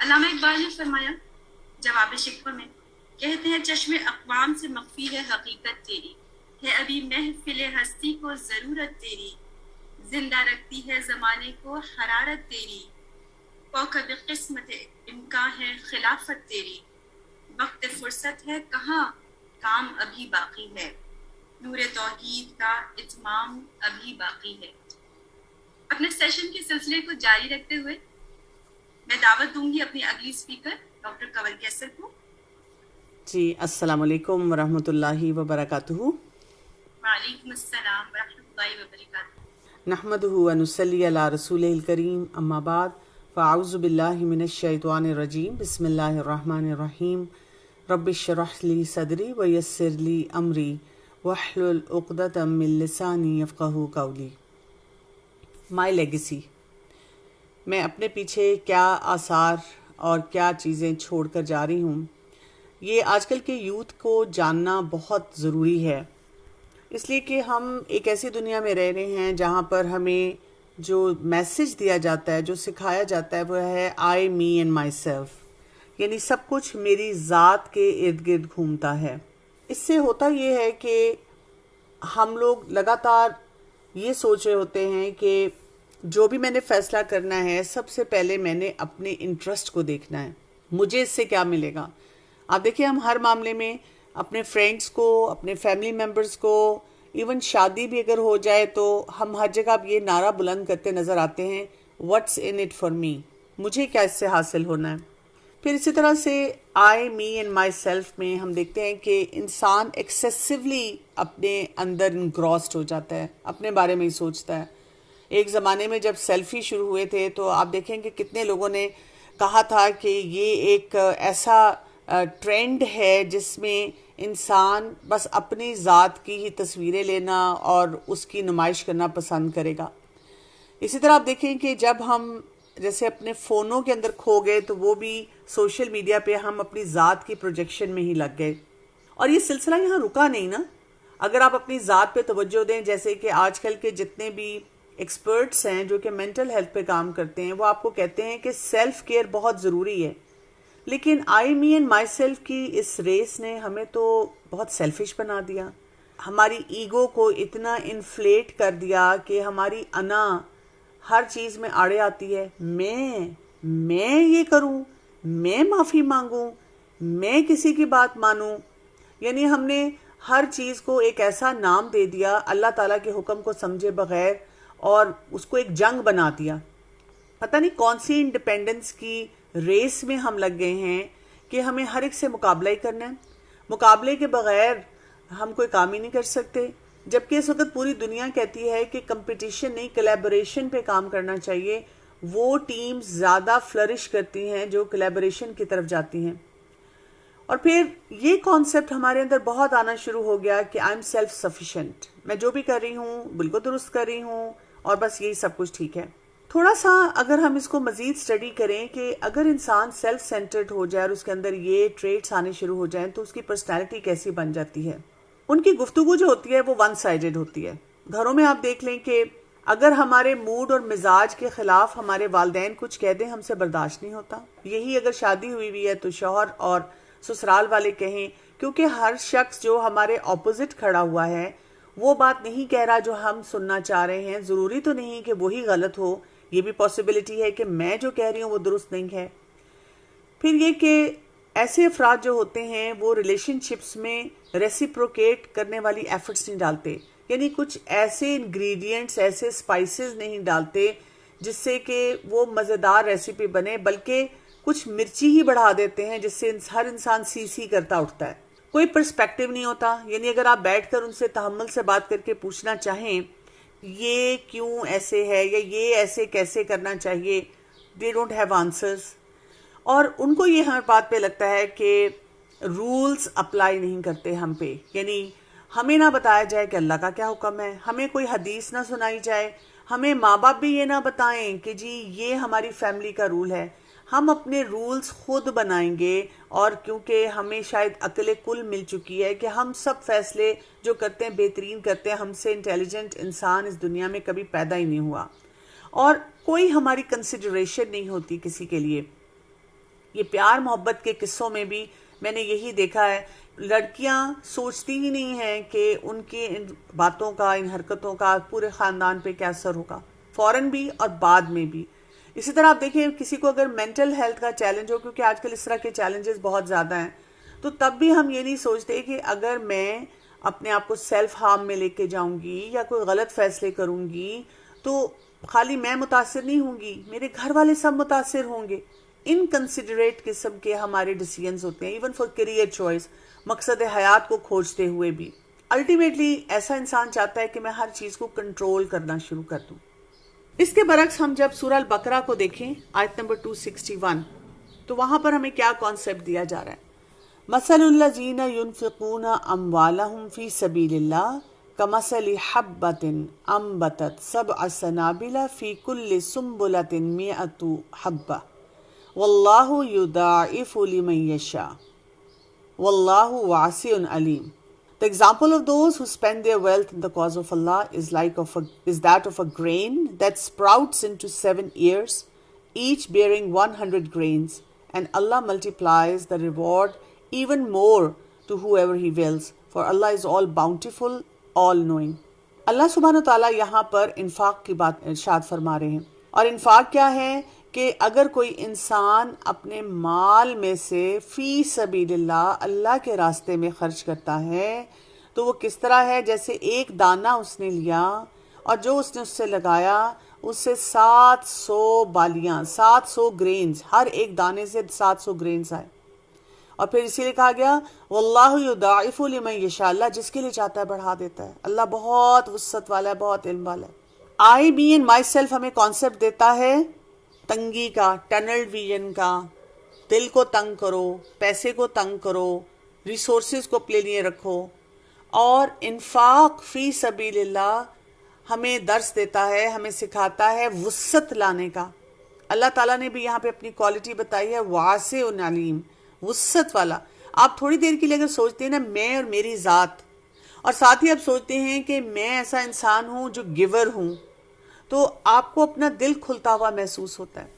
अल्लामा इकबाल ने फरमाया जवाब शिकवा में, कहते हैं चश्मे अक़वाम से मख्फी है हकीकत तेरी, है अभी महफिल हस्ती को ज़रूरत तेरी, जिंदा रखती है ज़माने को हरारत तेरी, फौक़ किस्मत इम्कान है खिलाफत तेरी, वक्त फुर्सत है कहाँ काम अभी बाकी है, नूर तौहीद का इत्माम अभी बाकी है। अपने सेशन के सिलसिले को जारी रखते हुए मैं दावत दूंगी अपनी अगली स्पीकर डॉक्टर कंवर कैसर को। जी, अस्सलाम वालेकुम वरहमतुल्लाहि वबरकातुहू। वालेकुम अस्सलाम वरहमतुल्लाहि वबरकातुहू। नहमदुहु व नुसल्ली अला रसूलिल करीम, अम्मा बाद, फ़अऊज़ु बिल्लाहि मिनश शैतानिर रजीम, बिस्मिल्लाहिर रहमानिर रहीम। रब्बिश्रह ली सदरी व यस्सिर ली अमरी वहलुल उक़दतम मिन लिसानी यफ़क़हू क़ौली। My legacy. मैं अपने पीछे क्या आसार और क्या चीज़ें छोड़कर जा रही हूँ, ये आजकल के यूथ को जानना बहुत ज़रूरी है। इसलिए कि हम एक ऐसी दुनिया में रह रहे हैं जहाँ पर हमें जो मैसेज दिया जाता है, जो सिखाया जाता है, वो है आई मी एंड माई सेल्फ, यानी सब कुछ मेरी ज़ात के इर्द गिर्द घूमता है। इससे होता ये है कि हम लोग लगातार ये सोच रहे होते हैं कि जो भी मैंने फ़ैसला करना है, सबसे पहले मैंने अपने इंटरेस्ट को देखना है, मुझे इससे क्या मिलेगा। आप देखिए, हम हर मामले में अपने फ्रेंड्स को, अपने फैमिली मेम्बर्स को, इवन शादी भी अगर हो जाए तो हम हर जगह ये नारा बुलंद करते नज़र आते हैं, what's in it for me, मुझे क्या इससे हासिल होना है। फिर इसी तरह से आई मी एंड माई सेल्फ में हम देखते हैं कि इंसान एक्सेसिवली अपने अंदर इनग्रॉस्ड हो जाता है, अपने बारे में ही सोचता है। एक ज़माने में जब सेल्फी शुरू हुए थे तो आप देखेंगे कितने लोगों ने कहा था कि ये एक ऐसा ट्रेंड है जिसमें इंसान बस अपनी ज़ात की ही तस्वीरें लेना और उसकी नुमाइश करना पसंद करेगा। इसी तरह आप देखें कि जब हम जैसे अपने फ़ोनों के अंदर खो गए तो वो भी सोशल मीडिया पे हम अपनी ज़ात की प्रोजेक्शन में ही लग गए। और ये सिलसिला यहाँ रुका नहीं ना। अगर आप अपनी ज़ात पे तवज्जो दें, जैसे कि आजकल के जितने भी एक्सपर्ट्स हैं जो कि मेंटल हेल्थ पे काम करते हैं, वो आपको कहते हैं कि सेल्फ केयर बहुत ज़रूरी है। लेकिन आई मी एंड माई सेल्फ की इस रेस ने हमें तो बहुत सेल्फिश बना दिया, हमारी ईगो को इतना इन्फ्लेट कर दिया कि हमारी अना हर चीज़ में आड़े आती है। मैं ये करूं, मैं माफ़ी मांगूं, मैं किसी की बात मानूं, यानी हमने हर चीज़ को एक ऐसा नाम दे दिया अल्लाह ताला के हुक्म को समझे बगैर, और उसको एक जंग बना दिया। पता नहीं कौन सी इंडिपेंडेंस की रेस में हम लग गए हैं कि हमें हर एक से मुकाबला ही करना है। मुकाबले के बगैर हम कोई काम ही नहीं कर सकते, जबकि इस वक्त पूरी दुनिया कहती है कि कंपटीशन नहीं, कोलैबोरेशन पे काम करना चाहिए। वो टीम्स ज़्यादा फ्लरिश करती हैं जो कोलैबोरेशन की तरफ जाती हैं। और फिर ये कॉन्सेप्ट हमारे अंदर बहुत आना शुरू हो गया कि आई एम सेल्फ सफिशेंट, मैं जो भी कर रही हूँ बिल्कुल दुरुस्त कर रही हूँ और बस यही सब कुछ ठीक है। थोड़ा सा अगर हम इसको मजीद स्टडी करें कि अगर इंसान सेल्फ सेंटर्ड हो जाए और उसके अंदर ये ट्रेट्स आने शुरू हो जाएं तो उसकी पर्सनैलिटी कैसी बन जाती है। उनकी गुफ्तगू जो होती है वो वन साइडेड होती है। घरों में आप देख लें कि अगर हमारे मूड और मिजाज के खिलाफ हमारे वालदैन कुछ कह दें, हमसे बर्दाश्त नहीं होता। यही अगर शादी हुई हुई है तो शौहर और ससुराल वाले कहें, क्योंकि हर शख्स जो हमारे ऑपोजिट खड़ा हुआ है वो बात नहीं कह रहा जो हम सुनना चाह रहे हैं। ज़रूरी तो नहीं कि वही गलत हो, ये भी पॉसिबिलिटी है कि मैं जो कह रही हूँ वो दुरुस्त नहीं है। फिर ये कि ऐसे अफराद जो होते हैं वो रिलेशनशिप्स में रेसिप्रोकेट करने वाली एफर्ट्स नहीं डालते, यानी कुछ ऐसे इंग्रेडिएंट्स, ऐसे स्पाइसेस नहीं डालते जिससे कि वो मज़ेदार रेसिपी बने, बल्कि कुछ मिर्ची ही बढ़ा देते हैं जिससे हर इंसान सी सी करता उठता है। कोई पर्सपेक्टिव नहीं होता, यानी अगर आप बैठकर उनसे तहम्मुल से बात करके पूछना चाहें ये क्यों ऐसे है या ये ऐसे कैसे करना चाहिए, दे डोंट हैव आंसर्स। और उनको ये हर बात पे लगता है कि रूल्स अप्लाई नहीं करते हम पे, यानी हमें ना बताया जाए कि अल्लाह का क्या हुक्म है, हमें कोई हदीस ना सुनाई जाए, हमें माँ बाप भी ये ना बताएं कि जी ये हमारी फैमिली का रूल है। हम अपने रूल्स खुद बनाएंगे, और क्योंकि हमें शायद अक्ल कुल मिल चुकी है कि हम सब फैसले जो करते हैं बेहतरीन करते हैं, हमसे इंटेलिजेंट इंसान इस दुनिया में कभी पैदा ही नहीं हुआ और कोई हमारी कंसिडरेशन नहीं होती किसी के लिए। ये प्यार मोहब्बत के किस्सों में भी मैंने यही देखा है, लड़कियां सोचती ही नहीं हैं कि उनकी इन बातों का, इन हरकतों का पूरे ख़ानदान पे क्या असर होगा, फ़ौरन भी और बाद में भी। इसी तरह आप देखिए, किसी को अगर मेंटल हेल्थ का चैलेंज हो, क्योंकि आजकल इस तरह के चैलेंजेस बहुत ज़्यादा हैं, तो तब भी हम ये नहीं सोचते कि अगर मैं अपने आप को सेल्फ हार्म में लेके जाऊंगी या कोई गलत फैसले करूंगी तो खाली मैं मुतासिर नहीं होंगी, मेरे घर वाले सब मुतासिर होंगे। इनकंसिडरेट किस्म के हमारे डिसीजंस होते हैं, इवन फॉर करियर चॉइस, मकसद हयात को खोजते हुए भी। अल्टीमेटली ऐसा इंसान चाहता है कि मैं हर चीज़ को कंट्रोल करना शुरू कर दूं। इसके बरक्स हम जब सूरह अल-बकरा को देखें, आयत नंबर 261, तो वहां पर हमें क्या कॉन्सेप्ट दिया जा रहा है। मसलुल्लज़ीना युनफ़िक़ूना अम्वालहुम फ़ी सबीलिल्लाह कमसलि हब्बतिन अम्बतत सबअ सनाबिला फ़ी कुल्लि सुम्बुलतिन मिअतु हब्बा वल्लाहु युदाइफ़ु लिमन यशा वल्लाहु वासिउन Aleem. The example of those who spend their wealth in the cause of Allah is that of a grain that sprouts into 7 ears, each bearing 100 grains, and Allah multiplies the reward even more to whoever He wills, for Allah is all bountiful, all knowing. अल्लाह सुब्हानो ताला यहाँ पर इन्फाक की बात इरशाद फरमा रहे हैं। और इन्फाक क्या है कि अगर कोई इंसान अपने माल में से फी सबीलिल्लाह, अल्लाह के रास्ते में खर्च करता है, तो वो किस तरह है, जैसे एक दाना उसने लिया और जो उसने उससे लगाया उससे 700 बालियां, 700 ग्रेन्स, हर एक दाने से 700 ग्रेन्स आए। और फिर इसीलिए कहा गया वल्लाहु युदाइफु लिमन यशा, अल्लाह जिसके लिए चाहता है बढ़ा देता है। अल्लाह बहुत वुस्सत वाला है, बहुत इल्म वाला है। आई मी एंड माई सेल्फ हमें कॉन्सेप्ट देता है तंगी का, टनल विजन का। दिल को तंग करो, पैसे को तंग करो, रिसोर्सेज को अपने लिए रखो। और इन्फाक फी सबीलिल्लाह हमें दर्स देता है, हमें सिखाता है वुस्सत लाने का। अल्लाह ताला ने भी यहाँ पे अपनी क्वालिटी बताई है, वासिउन अलीम, वुस्सत वाला। आप थोड़ी देर के लिए अगर सोचते हैं ना मैं और मेरी ज़ात, और साथ ही आप सोचते हैं कि मैं ऐसा इंसान हूँ जो गिवर हूँ, तो आपको अपना दिल खुलता हुआ महसूस होता है।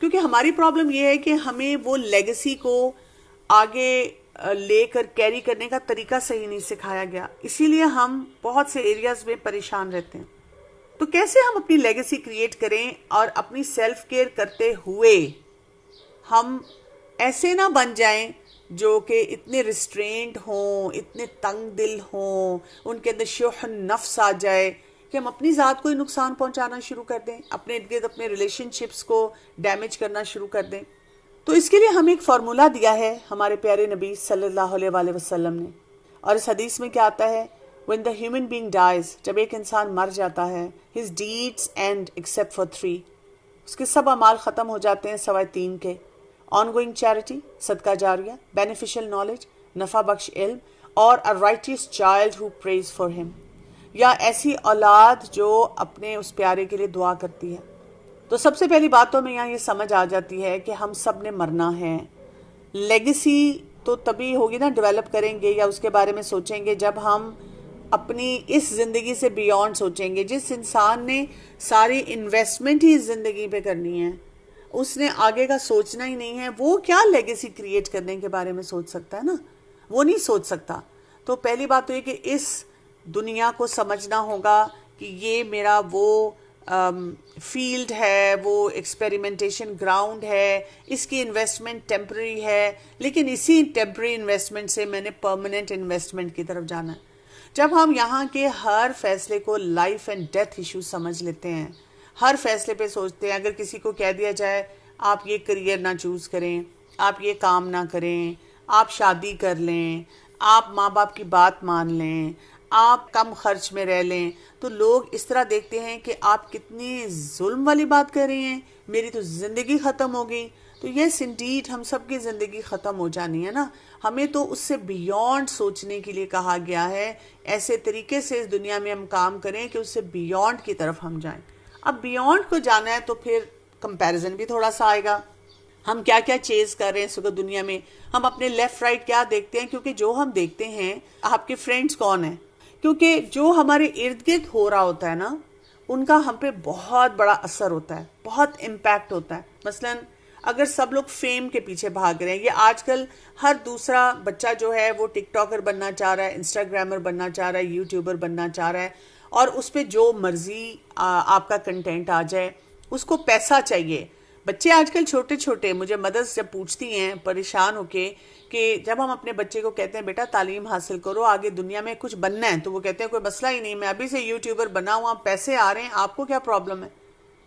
क्योंकि हमारी प्रॉब्लम यह है कि हमें वो लेगेसी को आगे लेकर कैरी करने का तरीका सही नहीं सिखाया गया, इसीलिए हम बहुत से एरियाज में परेशान रहते हैं। तो कैसे हम अपनी लेगेसी क्रिएट करें और अपनी सेल्फ केयर करते हुए हम ऐसे ना बन जाएं जो कि इतने रिस्ट्रेंट हों, इतने तंग दिल हों, उनके अंदर शुह नफ्स आ जाए कि हम अपनी ज़ात को ही नुकसान पहुंचाना शुरू कर दें, अपने इर्द गिर्द अपने रिलेशनशिप्स को डैमेज करना शुरू कर दें। तो इसके लिए हमें एक फार्मूला दिया है हमारे प्यारे नबी सल्लल्लाहु अलैहि वसल्लम ने। और इस हदीस में क्या आता है, When the human being dies, जब एक इंसान मर जाता है, his deeds end except for 3, उसके सब अमाल ख़त्म हो जाते हैं सवाए 3 के। ऑनगोइंग चैरिटी, सदका जारिया, बेनिफिशियल नॉलेज, नफ़ा बख्श इल्म, और a righteous child who prays for him, या ऐसी औलाद जो अपने उस प्यारे के लिए दुआ करती है। तो सबसे पहली बात तो हमें यहाँ ये समझ आ जाती है कि हम सब ने मरना है। लेगेसी तो तभी होगी ना, डेवलप करेंगे या उसके बारे में सोचेंगे जब हम अपनी इस ज़िंदगी से बियॉन्ड सोचेंगे। जिस इंसान ने सारी इन्वेस्टमेंट ही इस ज़िंदगी पे करनी है, उसने आगे का सोचना ही नहीं है, वो क्या लेगेसी क्रिएट करने के बारे में सोच सकता है ना, वो नहीं सोच सकता। तो पहली बात तो ये कि इस दुनिया को समझना होगा कि ये मेरा वो फील्ड है, वो एक्सपेरिमेंटेशन ग्राउंड है, इसकी इन्वेस्टमेंट टेम्पररी है, लेकिन इसी टेम्पररी इन्वेस्टमेंट से मैंने परमानेंट इन्वेस्टमेंट की तरफ जाना है। जब हम यहाँ के हर फैसले को लाइफ एंड डेथ इशू समझ लेते हैं, हर फैसले पे सोचते हैं, अगर किसी को कह दिया जाए आप ये करियर ना चूज़ करें, आप ये काम ना करें, आप शादी कर लें, आप माँ बाप की बात मान लें, आप कम खर्च में रह लें, तो लोग इस तरह देखते हैं कि आप कितनी जुल्म वाली बात कर रही हैं, मेरी तो ज़िंदगी ख़त्म हो गई। तो यस इंडीड, हम सब की ज़िंदगी ख़त्म हो जानी है ना, हमें तो उससे बियॉन्ड सोचने के लिए कहा गया है। ऐसे तरीके से इस दुनिया में हम काम करें कि उससे बियॉन्ड की तरफ हम जाएं। अब बियॉन्ड को जाना है तो फिर कंपैरिजन भी थोड़ा सा आएगा। हम क्या क्या चेज कर रहे हैं इस वक्त दुनिया में, हम अपने लेफ्ट राइट क्या देखते हैं, क्योंकि जो हम देखते हैं, आपके फ्रेंड्स कौन है, क्योंकि जो हमारे इर्द गिर्द हो रहा होता है ना, उनका हम पे बहुत बड़ा असर होता है, बहुत इम्पैक्ट होता है। मसलन अगर सब लोग फेम के पीछे भाग रहे हैं, ये आजकल हर दूसरा बच्चा जो है वो टिकटॉकर बनना चाह रहा है, इंस्टाग्रामर बनना चाह रहा है, यूट्यूबर बनना चाह रहा है, और उस पर जो मर्जी आपका कंटेंट आ जाए, उसको पैसा चाहिए। बच्चे आजकल छोटे छोटे, मुझे मदर्स जब पूछती हैं परेशान होके कि जब हम अपने बच्चे को कहते हैं बेटा तालीम हासिल करो, आगे दुनिया में कुछ बनना है, तो वो कहते हैं कोई मसला ही नहीं, मैं अभी से यूट्यूबर बना हुआ, पैसे आ रहे हैं, आपको क्या प्रॉब्लम है।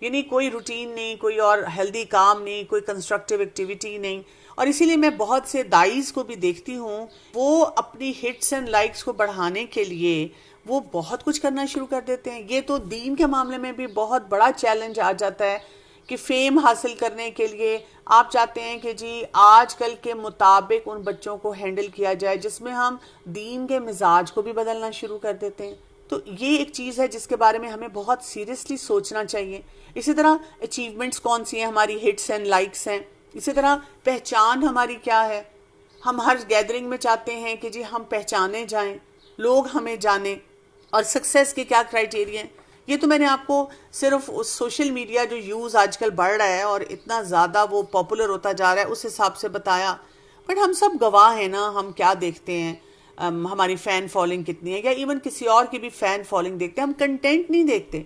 यानी कोई रूटीन नहीं, कोई और हेल्दी काम नहीं, कोई कंस्ट्रक्टिव एक्टिविटी नहीं। और इसीलिए मैं बहुत से दाइज को भी देखती हूँ, वो अपनी हिट्स एंड लाइक्स को बढ़ाने के लिए वो बहुत कुछ करना शुरू कर देते हैं। ये तो दीन के मामले में भी बहुत बड़ा चैलेंज आ जाता है कि फेम हासिल करने के लिए आप चाहते हैं कि जी आजकल के मुताबिक उन बच्चों को हैंडल किया जाए, जिसमें हम दीन के मिजाज को भी बदलना शुरू कर देते हैं। तो ये एक चीज़ है जिसके बारे में हमें बहुत सीरियसली सोचना चाहिए। इसी तरह अचीवमेंट्स कौन सी हैं, हमारी हिट्स एंड लाइक्स हैं। इसी तरह पहचान हमारी क्या है, हम हर गैदरिंग में चाहते हैं कि जी हम पहचाने जाएं, लोग हमें जानें। और सक्सेस के क्या क्राइटेरिया हैं, ये तो मैंने आपको सिर्फ उस सोशल मीडिया जो यूज़ आजकल बढ़ रहा है और इतना ज़्यादा वो पॉपुलर होता जा रहा है उस हिसाब से बताया। बट हम सब गवाह हैं ना, हम क्या देखते हैं, हमारी फ़ैन फॉलोइंग कितनी है, या इवन किसी और की भी फ़ैन फॉलोइंग देखते हैं। हम कंटेंट नहीं देखते,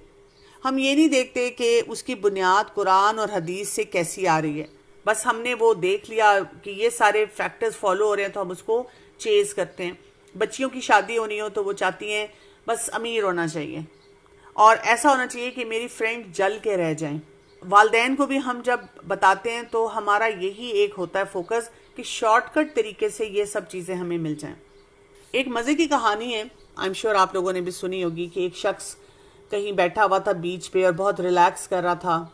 हम ये नहीं देखते कि उसकी बुनियाद कुरान और हदीस से कैसी आ रही है। बस हमने वो देख लिया कि ये सारे फैक्टर्स फॉलो हो रहे हैं तो हम उसको चेज़ करते हैं। बच्चियों की शादी होनी हो तो वो चाहती हैं बस अमीर होना चाहिए और ऐसा होना चाहिए कि मेरी फ्रेंड जल के रह जाएं। वालदैन को भी हम जब बताते हैं तो हमारा यही एक होता है फोकस कि शॉर्टकट तरीके से ये सब चीज़ें हमें मिल जाएं। एक मज़े की कहानी है, आई एम श्योर आप लोगों ने भी सुनी होगी, कि एक शख्स कहीं बैठा हुआ था बीच पे और बहुत रिलैक्स कर रहा था।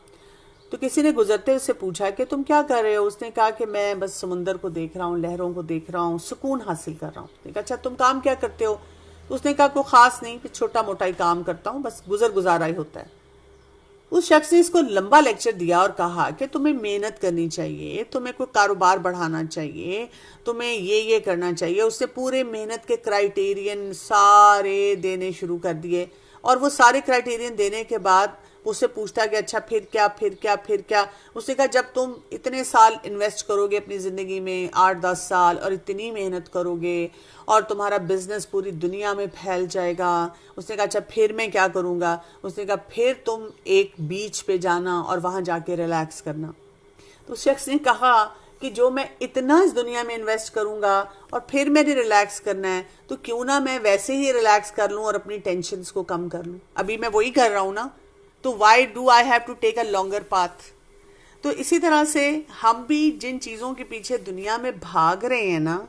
तो किसी ने गुजरते उससे पूछा कि तुम क्या कर रहे हो। उसने कहा कि मैं बस समुंदर को देख रहा हूँ, लहरों को देख रहा हूँ, सुकून हासिल कर रहा हूँ। उसने कहा अच्छा तुम काम क्या करते हो। तो उसने कहा कोई ख़ास नहीं, फिर छोटा मोटा ही काम करता हूँ, बस गुजारा ही होता है। उस शख्स ने इसको लंबा लेक्चर दिया और कहा कि तुम्हें मेहनत करनी चाहिए, तुम्हें कोई कारोबार बढ़ाना चाहिए, तुम्हें ये करना चाहिए। उसने पूरे मेहनत के क्राइटेरियन सारे देने शुरू कर दिए और वो सारे क्राइटेरियन देने के बाद उससे पूछता कि अच्छा फिर क्या फिर क्या फिर क्या। उसने कहा जब तुम इतने साल इन्वेस्ट करोगे अपनी ज़िंदगी में, 8-10 साल, और इतनी मेहनत करोगे और तुम्हारा बिजनेस पूरी दुनिया में फैल जाएगा। उसने कहा अच्छा फिर मैं क्या करूँगा। उसने कहा फिर तुम एक बीच पे जाना और वहाँ जाके रिलैक्स करना। तो उस शख्स ने कहा कि जो मैं इतना इस दुनिया में इन्वेस्ट करूँगा और फिर मैंने रिलैक्स करना है, तो क्यों ना मैं वैसे ही रिलैक्स कर लूँ और अपनी टेंशन्स को कम कर लूँ। अभी मैं वही कर रहा हूँ ना, तो why do I have to take a longer path. तो इसी तरह से हम भी जिन चीज़ों के पीछे दुनिया में भाग रहे हैं ना,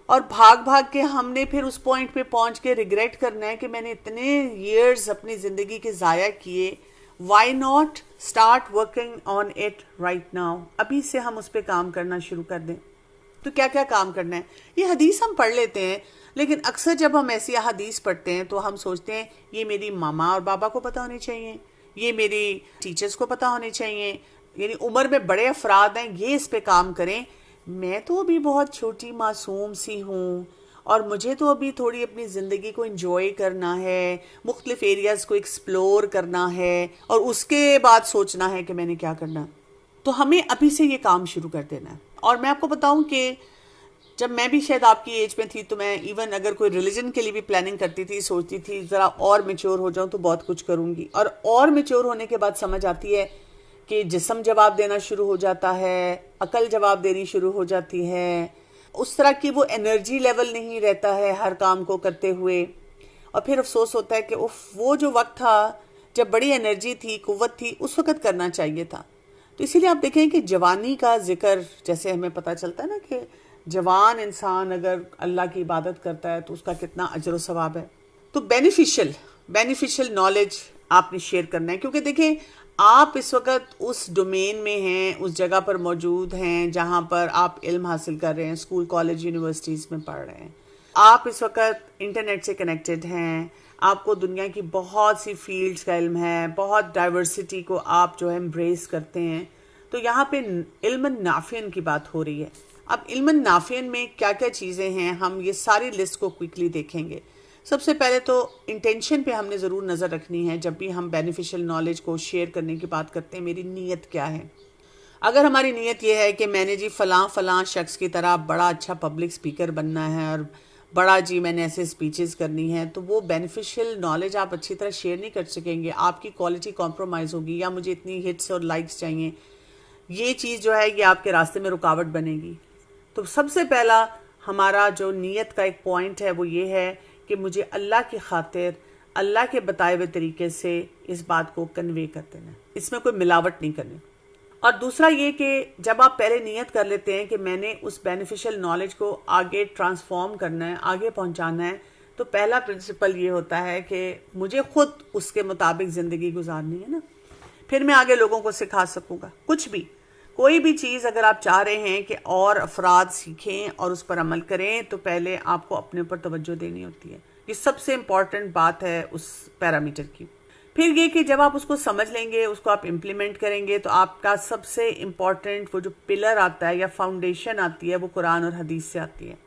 और भाग भाग के हमने फिर उस पॉइंट पे पहुंच के रिग्रेट करना है कि मैंने इतने ईयर्स अपनी ज़िंदगी के ज़ाया किए। Why not start working on it right now. अभी से हम उस पर काम करना शुरू कर दें। तो क्या क्या काम करना है, ये हदीस हम पढ़ लेते हैं, लेकिन अक्सर जब हम ऐसी हदीस पढ़ते हैं तो हम सोचते हैं ये मेरी मामा और बाबा को पता होनी चाहिए, ये मेरी टीचर्स को पता होने चाहिए, यानी उम्र में बड़े अफराद हैं ये इस पे काम करें। मैं तो अभी बहुत छोटी मासूम सी हूँ और मुझे तो अभी थोड़ी अपनी ज़िंदगी को एंजॉय करना है, मुख्तलिफ एरियाज़ को एक्सप्लोर करना है और उसके बाद सोचना है कि मैंने क्या करना। तो हमें अभी से ये काम शुरू कर देना है। और मैं आपको बताऊं कि जब मैं भी शायद आपकी एज में थी तो मैं इवन अगर कोई रिलीजन के लिए भी प्लानिंग करती थी, सोचती थी ज़रा और मैच्योर हो जाऊं तो बहुत कुछ करूंगी। और मैच्योर होने के बाद समझ आती है कि जिस्म जवाब देना शुरू हो जाता है, अकल जवाब देनी शुरू हो जाती है, उस तरह की वो एनर्जी लेवल नहीं रहता है हर काम को करते हुए। और फिर अफसोस होता है कि उफ, वो जो वक्त था जब बड़ी एनर्जी थी, कुव्वत थी, उस वक्त करना चाहिए था। तो इसीलिए आप देखें कि जवानी का जिक्र, जैसे हमें पता चलता है ना कि जवान इंसान अगर अल्लाह की इबादत करता है तो उसका कितना अजर व सवाब है। तो बेनिफिशियल नॉलेज आपने शेयर करना है, क्योंकि देखें आप इस वक्त उस डोमेन में हैं, उस जगह पर मौजूद हैं जहाँ पर आप इल्म हासिल कर रहे हैं, स्कूल कॉलेज यूनिवर्सिटीज़ में पढ़ रहे हैं। आप इस वक्त इंटरनेट से कनेक्टेड हैं, आपको दुनिया की बहुत सी फील्ड्स का इल्म है, बहुत डाइवर्सिटी को आप जो है एम्ब्रेस करते हैं। तो यहाँ पे इल्म नाफियन की बात हो रही है। अब इल्म नाफियन में क्या क्या चीज़ें हैं, हम ये सारी लिस्ट को क्विकली देखेंगे। सबसे पहले तो इंटेंशन पे हमने ज़रूर नज़र रखनी है जब भी हम बेनिफिशियल नॉलेज को शेयर करने की बात करते हैं। मेरी नीयत क्या है। अगर हमारी नीयत यह है कि मैंने जी फलां शख्स की तरह बड़ा अच्छा पब्लिक स्पीकर बनना है और बड़ा जी मैंने ऐसे स्पीचेस करनी है, तो वो बेनिफिशियल नॉलेज आप अच्छी तरह शेयर नहीं कर सकेंगे, आपकी क्वालिटी कॉम्प्रोमाइज़ होगी, या मुझे इतनी हिट्स और लाइक्स चाहिए, ये चीज़ जो है ये आपके रास्ते में रुकावट बनेगी। तो सबसे पहला हमारा जो नीयत का एक पॉइंट है वो ये है कि मुझे अल्लाह की खातिर अल्लाह के बताए हुए तरीके से इस बात को कन्वे कर देना है, इसमें कोई मिलावट नहीं करनी। और दूसरा ये कि जब आप पहले नियत कर लेते हैं कि मैंने उस बेनिफिशियल नॉलेज को आगे ट्रांसफॉर्म करना है, आगे पहुंचाना है, तो पहला प्रिंसिपल ये होता है कि मुझे खुद उसके मुताबिक ज़िंदगी गुजारनी है ना, फिर मैं आगे लोगों को सिखा सकूंगा। कुछ भी, कोई भी चीज़ अगर आप चाह रहे हैं कि और अफराद सीखें और उस पर अमल करें, तो पहले आपको अपने ऊपर तवज्जो देनी होती है। ये सबसे इम्पॉर्टेंट बात है उस पैरामीटर की। फिर ये कि जब आप उसको समझ लेंगे, उसको आप इम्प्लीमेंट करेंगे, तो आपका सबसे इम्पॉर्टेंट वो जो पिलर आता है या फाउंडेशन आती है वो कुरान और हदीस से आती है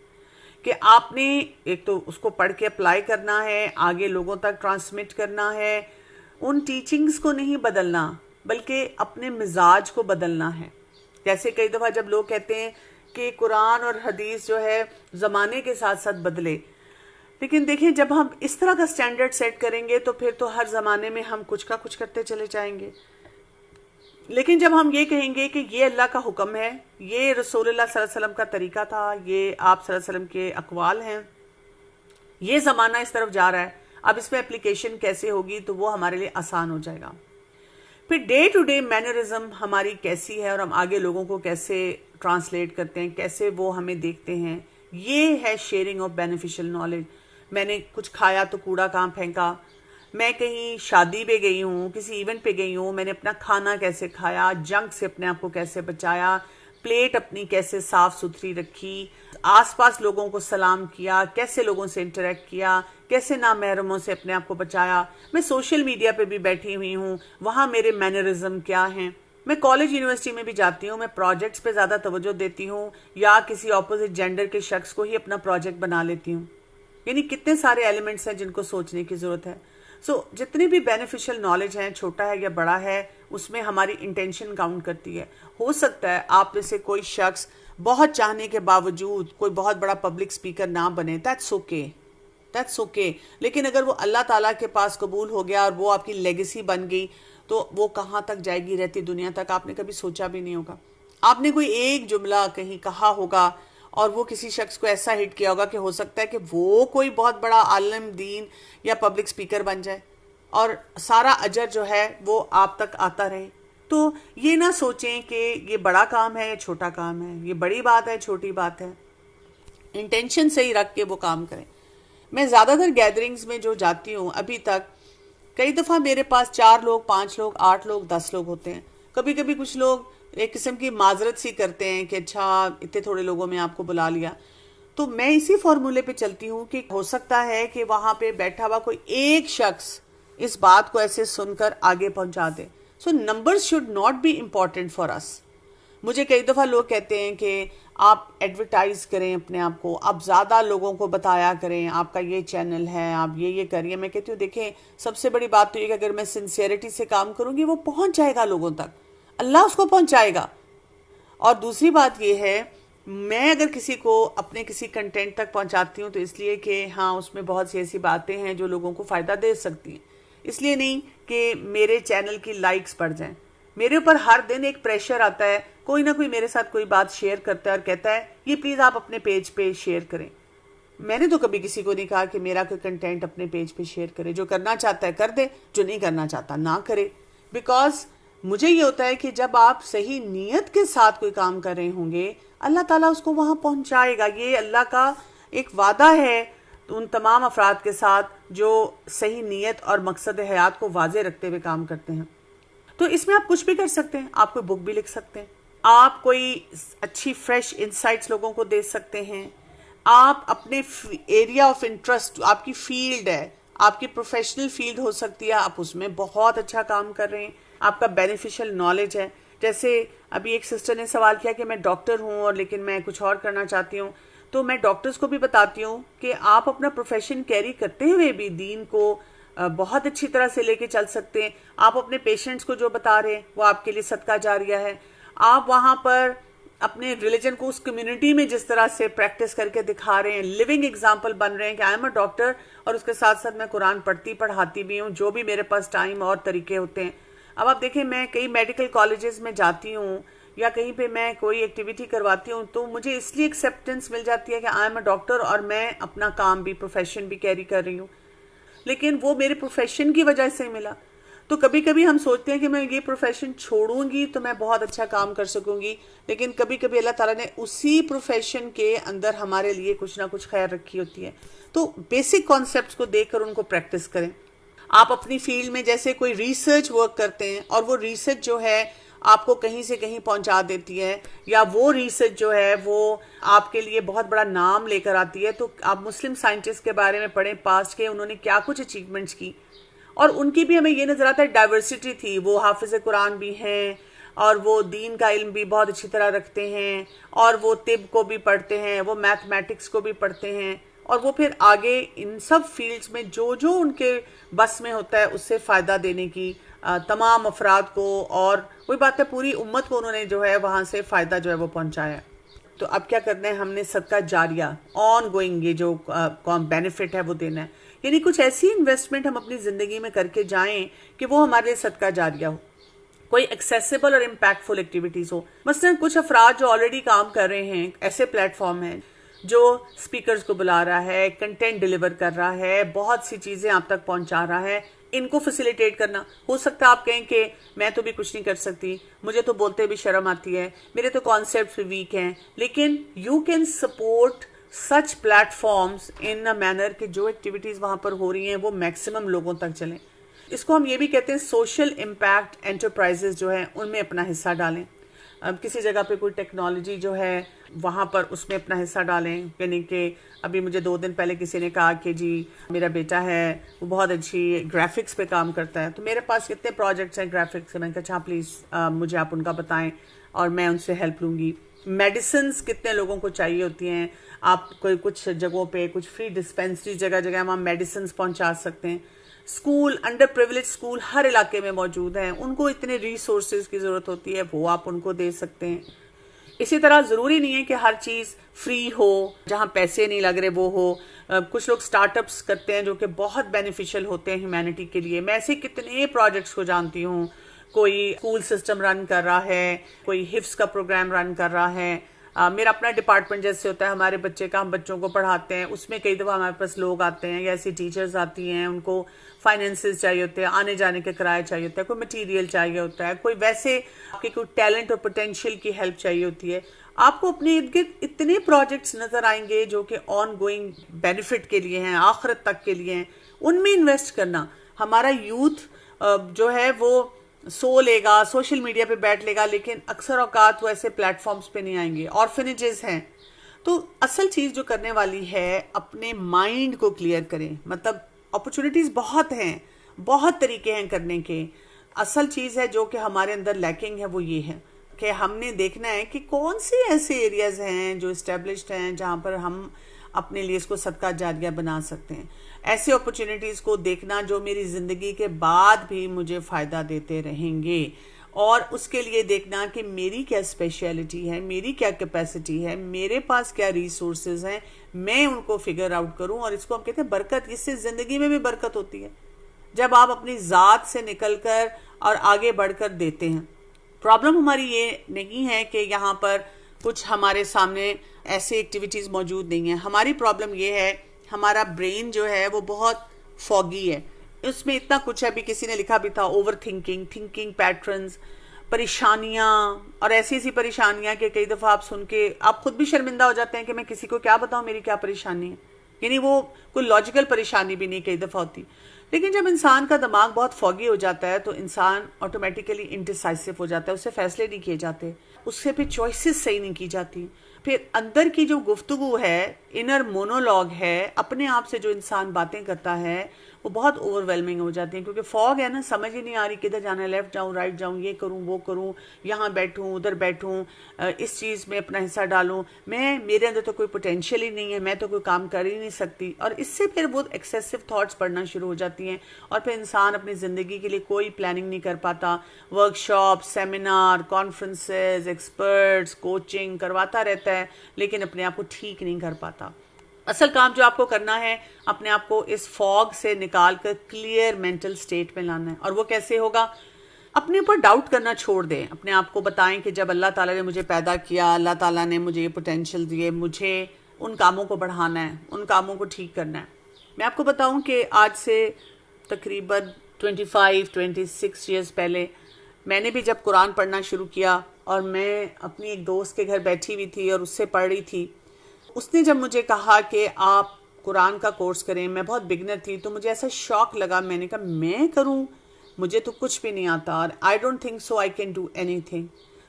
कि आपने एक तो उसको पढ़ के अप्लाई करना है, आगे लोगों तक ट्रांसमिट करना है, उन टीचिंग्स को नहीं बदलना बल्कि अपने मिजाज को बदलना है। जैसे कई दफ़ा जब लोग कहते हैं कि कुरान और हदीस जो है ज़माने के साथ साथ बदले, लेकिन देखिए जब हम इस तरह का स्टैंडर्ड सेट करेंगे तो फिर तो हर ज़माने में हम कुछ का कुछ करते चले जाएंगे। लेकिन जब हम ये कहेंगे कि ये अल्लाह का हुक्म है, ये रसूलुल्लाह सल्लल्लाहु अलैहि वसल्लम का तरीका था, ये आप सल्लल्लाहु अलैहि वसल्लम के अक़वाल हैं, ये ज़माना इस तरफ जा रहा है, अब इसमें एप्लीकेशन कैसे होगी, तो वो हमारे लिए आसान हो जाएगा। फिर डे टू डे मैनरिज्म हमारी कैसी है और हम आगे लोगों को कैसे ट्रांसलेट करते हैं, कैसे वो हमें देखते हैं, ये है शेयरिंग ऑफ बेनिफिशियल नॉलेज। मैंने कुछ खाया तो कूड़ा कहाँ फेंका, मैं कहीं शादी पे गई हूँ, किसी इवेंट पे गई हूँ, मैंने अपना खाना कैसे खाया, जंक से अपने आप को कैसे बचाया, प्लेट अपनी कैसे साफ सुथरी रखी, आसपास लोगों को सलाम किया, कैसे लोगों से इंटरेक्ट किया, कैसे नामहरमों से अपने आप को बचाया। मैं सोशल मीडिया पे भी बैठी हुई हूँ, वहाँ मेरे मैनरिज्म क्या हैं। मैं कॉलेज यूनिवर्सिटी में भी जाती हूँ, मैं प्रोजेक्ट्स पे ज़्यादा तवज्जो देती हूँ या किसी ऑपोजिट जेंडर के शख्स को ही अपना प्रोजेक्ट बना लेती हूँ। यानी कितने सारे एलिमेंट्स हैं जिनको सोचने की ज़रूरत है। जितनी भी बेनिफिशियल नॉलेज है, छोटा है या बड़ा है, उसमें हमारी इंटेंशन काउंट करती है। हो सकता है आप में से कोई शख्स बहुत चाहने के बावजूद कोई बहुत बड़ा पब्लिक स्पीकर ना बने, दैट्स ओके। लेकिन अगर वो अल्लाह ताला के पास कबूल हो गया और वो आपकी लेगेसी बन गई, तो वो कहाँ तक जाएगी रहती दुनिया तक, आपने कभी सोचा भी नहीं होगा। आपने कोई एक जुमला कहीं कहा होगा और वो किसी शख्स को ऐसा हिट किया होगा कि हो सकता है कि वो कोई बहुत बड़ा आलिम दीन या पब्लिक स्पीकर बन जाए और सारा अजर जो है वो आप तक आता रहे। तो ये ना सोचें कि ये बड़ा काम है या छोटा काम है, ये बड़ी बात है छोटी बात है, इंटेंशन सही रख के वो काम करें। मैं ज़्यादातर गैदरिंग्स में जो जाती हूँ अभी तक, कई दफ़ा मेरे पास 4 लोग, 5 लोग, 8 लोग, 10 लोग होते हैं। कभी कभी कुछ लोग एक किस्म की माजरत सी करते हैं कि अच्छा इतने थोड़े लोगों में आपको बुला लिया। तो मैं इसी फॉर्मूले पे चलती हूँ कि हो सकता है कि वहाँ पे बैठा हुआ कोई एक शख्स इस बात को ऐसे सुनकर आगे पहुँचा दे। So numbers should not be important for us. मुझे कई दफ़ा लोग कहते हैं कि आप एडवर्टाइज करें अपने आप को, आप ज़्यादा लोगों को बताया करें, आपका ये चैनल है, आप ये करिए। मैं कहती हूँ देखें, सबसे बड़ी बात तो ये कि अगर मैं सिंसियरिटी से काम करूँगी वो पहुँच जाएगा लोगों तक, अल्लाह उसको पहुँचाएगा। और दूसरी बात ये है, मैं अगर किसी को अपने किसी कंटेंट तक पहुँचाती हूँ तो इसलिए कि हाँ उसमें बहुत सी ऐसी बातें हैं जो लोगों को फ़ायदा दे सकती हैं, इसलिए नहीं कि मेरे चैनल की लाइक्स बढ़ जाएं। मेरे ऊपर हर दिन एक प्रेशर आता है, कोई ना कोई मेरे साथ कोई बात शेयर करता है और कहता है ये प्लीज़ आप अपने पेज पे शेयर करें। मैंने तो कभी किसी को नहीं कहा कि मेरा कोई कंटेंट अपने पेज पे शेयर करे। जो करना चाहता है कर दे, जो नहीं करना चाहता ना करे। बिकॉज मुझे ये होता है कि जब आप सही नीयत के साथ कोई काम कर रहे होंगे, अल्लाह ताला उसको वहाँ पहुँचाएगा। ये अल्लाह का एक वादा है उन तमाम अफराद के साथ जो सही नीयत और मकसद हयात को वाजे रखते हुए काम करते हैं। तो इसमें आप कुछ भी कर सकते हैं। आप कोई बुक भी लिख सकते हैं, आप कोई अच्छी फ्रेश इंसाइट्स लोगों को दे सकते हैं, आप अपने एरिया ऑफ इंटरेस्ट, आपकी फील्ड है, आपकी प्रोफेशनल फील्ड हो सकती है, आप उसमें बहुत अच्छा काम कर रहे हैं, आपका बेनिफिशियल नॉलेज है। जैसे अभी एक सिस्टर ने सवाल किया कि मैं डॉक्टर हूँ और लेकिन मैं कुछ और करना चाहती हूँ, तो मैं डॉक्टर्स को भी बताती हूँ कि आप अपना प्रोफेशन कैरी करते हुए भी दीन को बहुत अच्छी तरह से लेके चल सकते हैं। आप अपने पेशेंट्स को जो बता रहे हैं वो आपके लिए सदका जारिया है। आप वहां पर अपने रिलीजन को उस कम्युनिटी में जिस तरह से प्रैक्टिस करके दिखा रहे हैं, लिविंग एग्जाम्पल बन रहे हैं कि आई एम अ डॉक्टर और उसके साथ साथ मैं कुरान पढ़ाती भी हूँ, जो भी मेरे पास टाइम और तरीके होते हैं। अब आप देखें, मैं कई मेडिकल कॉलेजेस में जाती हूँ या कहीं पे मैं कोई एक्टिविटी करवाती हूँ तो मुझे इसलिए एक्सेप्टेंस मिल जाती है कि आई एम अ डॉक्टर और मैं अपना काम भी, प्रोफेशन भी कैरी कर रही हूँ, लेकिन वो मेरे प्रोफेशन की वजह से मिला। तो कभी कभी हम सोचते हैं कि मैं ये प्रोफेशन छोड़ूंगी तो मैं बहुत अच्छा काम कर सकूंगी, लेकिन कभी कभी अल्लाह ताला ने उसी प्रोफेशन के अंदर हमारे लिए कुछ ना कुछ खैर रखी होती है। तो बेसिक कॉन्सेप्ट्स को देखकर उनको प्रैक्टिस करें। आप अपनी फील्ड में जैसे कोई रिसर्च वर्क करते हैं और वो रिसर्च जो है आपको कहीं से कहीं पहुंचा देती है, या वो रिसर्च जो है वो आपके लिए बहुत बड़ा नाम लेकर आती है, तो आप मुस्लिम साइंटिस्ट के बारे में पढ़ें, पास्ट के उन्होंने क्या कुछ अचीवमेंट्स की, और उनकी भी हमें ये नजर आता है डाइवर्सिटी थी। वो हाफिज कुरान भी हैं और वो दीन का इल्म भी बहुत अच्छी तरह रखते हैं, और वो तिब को भी पढ़ते हैं, वो मैथमेटिक्स को भी पढ़ते हैं, और वो फिर आगे इन सब फील्ड्स में जो जो उनके बस में होता है उससे फ़ायदा देने की तमाम अफराद को, और वही बात है पूरी उम्मत को उन्होंने जो है वहाँ से फ़ायदा जो है वो पहुँचाया। तो अब क्या करना है, हमने सदका जारिया ऑन गोइंग ये जो बेनिफिट है वो देना है, यानी कुछ ऐसी इन्वेस्टमेंट हम अपनी ज़िंदगी में करके जाएं कि वो हमारे लिए सदका जारिया हो, कोई एक्सेसिबल और इम्पैक्टफुल एक्टिविटीज़ हो। मसलन कुछ अफराद जो ऑलरेडी काम कर रहे हैं, ऐसे प्लेटफॉर्म हैं जो स्पीकर्स को बुला रहा है, कंटेंट डिलीवर कर रहा है, बहुत सी चीज़ें आप तक पहुंचा रहा है, इनको फैसिलिटेट करना। हो सकता है आप कहें कि मैं तो भी कुछ नहीं कर सकती, मुझे तो बोलते भी शर्म आती है, मेरे तो कॉन्सेप्ट वीक हैं, लेकिन you can support such platforms in a manner कि जो एक्टिविटीज़ वहाँ पर हो रही हैं वो मैक्सिमम लोगों तक चलें। इसको हम ये भी कहते हैं सोशल इम्पैक्ट एंटरप्राइजेज जो हैं उनमें अपना हिस्सा डालें। अब किसी जगह पे कोई टेक्नोलॉजी जो है वहाँ पर उसमें अपना हिस्सा डालें, यानी कि अभी मुझे 2 दिन पहले किसी ने कहा कि जी मेरा बेटा है वो बहुत अच्छी ग्राफिक्स पे काम करता है, तो मेरे पास कितने प्रोजेक्ट्स हैं ग्राफिक्स के, मैंने कहा अच्छा प्लीज़ मुझे आप उनका बताएं और मैं उनसे हेल्प लूँगी। मेडिसिन्स कितने लोगों को चाहिए होती हैं, आप कोई कुछ जगहों पे कुछ फ्री डिस्पेंसरी जगह जगह वहाँ मेडिसिन्स पहुँचा सकते हैं। स्कूल, अंडर प्रिविलेज स्कूल हर इलाके में मौजूद हैं, उनको इतने रिसोर्सेज की ज़रूरत होती है, वो आप उनको दे सकते हैं। इसी तरह ज़रूरी नहीं है कि हर चीज़ फ्री हो, जहाँ पैसे नहीं लग रहे वो हो। कुछ लोग स्टार्टअप्स करते हैं जो कि बहुत बेनिफिशियल होते हैं ह्यूमैनिटी के लिए। मैं ऐसे कितने प्रोजेक्ट्स को जानती हूँ, कोई स्कूल सिस्टम रन कर रहा है, कोई हिफ्स का प्रोग्राम रन कर रहा है। मेरा अपना डिपार्टमेंट जैसे होता है हमारे बच्चे का, हम बच्चों को पढ़ाते हैं, उसमें कई दफ़ा हमारे पास लोग आते हैं या ऐसी टीचर्स आती हैं, उनको फाइनेंसेस चाहिए होते हैं, आने जाने के किराए चाहिए होता है, कोई मटेरियल चाहिए होता है, कोई वैसे आपके कोई टैलेंट और पोटेंशियल की हेल्प चाहिए होती है। आपको अपने इर्द गिर्द इतने प्रोजेक्ट्स नज़र आएंगे जो कि ऑन गोइंग बेनिफिट के लिए हैं, आखिरत तक के लिए हैं, उनमें इन्वेस्ट करना। हमारा यूथ जो है वो सो लेगा, सोशल मीडिया पे बैठ लेगा, लेकिन अक्सर औकात वो ऐसे प्लेटफॉर्म्स पे नहीं आएंगे। ऑर्फनेजेस हैं, तो असल चीज़ जो करने वाली है अपने माइंड को क्लियर करें। मतलब अपॉर्चुनिटीज़ बहुत हैं, बहुत तरीके हैं करने के। असल चीज़ है जो कि हमारे अंदर लैकिंग है वो ये है कि हमने देखना है कि कौन से ऐसे एरियाज हैं जो इस्टेब्लिश्ड हैं जहाँ पर हम अपने लिए इसको सदका जारिया बना सकते हैं। ऐसे अपॉर्चुनिटीज़ को देखना जो मेरी ज़िंदगी के बाद भी मुझे फ़ायदा देते रहेंगे, और उसके लिए देखना कि मेरी क्या स्पेशलिटी है, मेरी क्या कैपेसिटी है, मेरे पास क्या रिसोर्सेज हैं, मैं उनको फिगर आउट करूं। और इसको हम कहते हैं बरकत। इससे ज़िंदगी में भी बरकत होती है जब आप अपनी ज़ात से निकलकर और आगे बढ़कर देते हैं। प्रॉब्लम हमारी ये नहीं है कि यहाँ पर कुछ हमारे सामने ऐसी एक्टिविटीज़ मौजूद नहीं है। हमारी प्रॉब्लम ये है हमारा ब्रेन जो है वो बहुत फॉगी है, उसमें इतना कुछ है। अभी किसी ने लिखा भी था ओवर थिंकिंग, थिंकिंग पैटर्न्स, परेशानियाँ, और ऐसी ऐसी परेशानियाँ कि कई दफ़ा आप सुन के आप खुद भी शर्मिंदा हो जाते हैं कि मैं किसी को क्या बताऊँ मेरी क्या परेशानी है। यानी वो कोई लॉजिकल परेशानी भी नहीं कई दफ़ा होती। लेकिन जब इंसान का दिमाग बहुत फॉगी हो जाता है तो इंसान ऑटोमेटिकली इंडिसाइसिव हो जाता है, उससे फैसले नहीं किए जाते, उससे फिर चॉइसेस सही नहीं की जाती। फिर अंदर की जो गुफ्तगू है, इनर मोनोलॉग है, अपने आप से जो इंसान बातें करता है वो बहुत ओवरवेलमिंग हो जाती है, क्योंकि फॉग है ना, समझ ही नहीं आ रही किधर जाना है, लेफ्ट जाऊँ राइट जाऊँ, ये करूँ वो करूँ, यहाँ बैठूँ उधर बैठूँ, इस चीज़ में अपना हिस्सा डालूँ, मेरे अंदर तो कोई पोटेंशियल ही नहीं है, मैं तो कोई काम कर ही नहीं सकती। और इससे फिर बहुत एक्सेसिव थॉट्स पढ़ना शुरू हो जाती हैं और फिर इंसान अपनी ज़िंदगी के लिए कोई प्लानिंग नहीं कर पाता। Workshop, seminar, conferences, experts, coaching करवाता रहता है, लेकिन अपने आप को ठीक नहीं कर पाता। असल काम जो आपको करना है, अपने आप को इस फॉग से निकाल कर क्लियर मेंटल स्टेट में लाना है। और वो कैसे होगा? अपने ऊपर डाउट करना छोड़ दें। अपने आप को बताएं कि जब अल्लाह ताला ने मुझे पैदा किया, अल्लाह ताला ने मुझे ये पोटेंशियल दिए, मुझे उन कामों को बढ़ाना है, उन कामों को ठीक करना है। मैं आपको बताऊं कि आज से तकरीबन 25-26 ईयर्स पहले मैंने भी जब कुरान पढ़ना शुरू किया, और मैं अपनी एक दोस्त के घर बैठी हुई थी और उससे पढ़ रही थी, उसने जब मुझे कहा कि आप कुरान का कोर्स करें, मैं बहुत बिगनर थी, तो मुझे ऐसा शौक लगा। मैंने कहा मैं करूं, मुझे तो कुछ भी नहीं आता, और I don't think so I can do anything.